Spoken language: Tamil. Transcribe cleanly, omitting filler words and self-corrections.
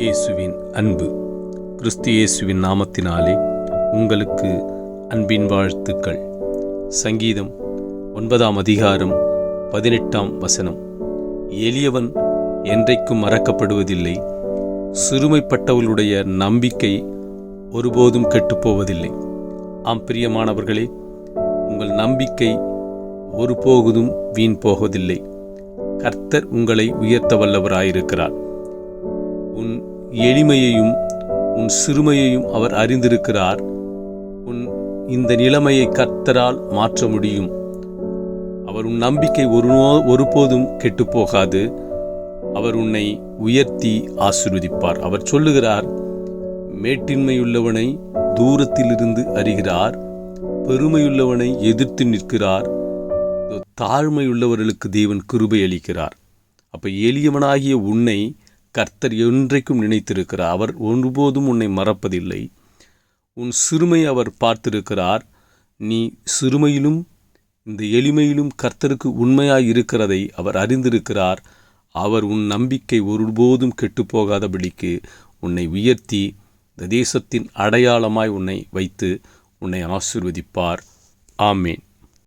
இயேசுவின் அன்பு. கிறிஸ்து இயேசுவின் நாமத்தினாலே உங்களுக்கு அன்பின் வாழ்த்துக்கள். சங்கீதம் 9:18 எளியவன் என்றைக்கும் மறக்கப்படுவதில்லை, சிறுமைப்பட்டவர்களுடைய நம்பிக்கை ஒருபோதும் கெட்டுப்போவதில்லை. ஆம் பிரியமானவர்களே, உங்கள் நம்பிக்கை ஒருபோதும் வீண் போவதில்லை. கர்த்தர் உங்களை உயர்த்த வல்லவராயிருக்கிறார். உன் எளிமையையும் உன் சிறுமையையும் அவர் அறிந்திருக்கிறார். உன் இந்த நிலைமையை கர்த்தரால் மாற்ற முடியும். அவர் உன் நம்பிக்கை ஒருபோதும் கெட்டுப்போகாது. அவர் உன்னை உயர்த்தி ஆசீர்வதிப்பார். அவர் சொல்லுகிறார், மேட்டின்மையுள்ளவனை தூரத்திலிருந்து அறிகிறார், பெருமையுள்ளவனை எதிர்த்து நிற்கிறார், தாழ்மையுள்ளவர்களுக்கு தேவன் கிருபை அளிக்கிறார். அப்ப எளியவனாகிய உன்னை கர்த்தர் என்றைக்கும் நினைத்திருக்கிறார். அவர் ஒருபோதும் உன்னை மறப்பதில்லை. உன் சிறுமை அவர் பார்த்திருக்கிறார். நீ சிறுமையிலும் இந்த எளிமையிலும் கர்த்தருக்கு உண்மையாய் இருக்கிறதை அவர் அறிந்திருக்கிறார். அவர் உன் நம்பிக்கை ஒருபோதும் கெட்டுப்போகாதபடிக்கு உன்னை உயர்த்தி இந்த தேசத்தின் அடையாளமாய் உன்னை வைத்து உன்னை ஆசீர்வதிப்பார். ஆமேன்.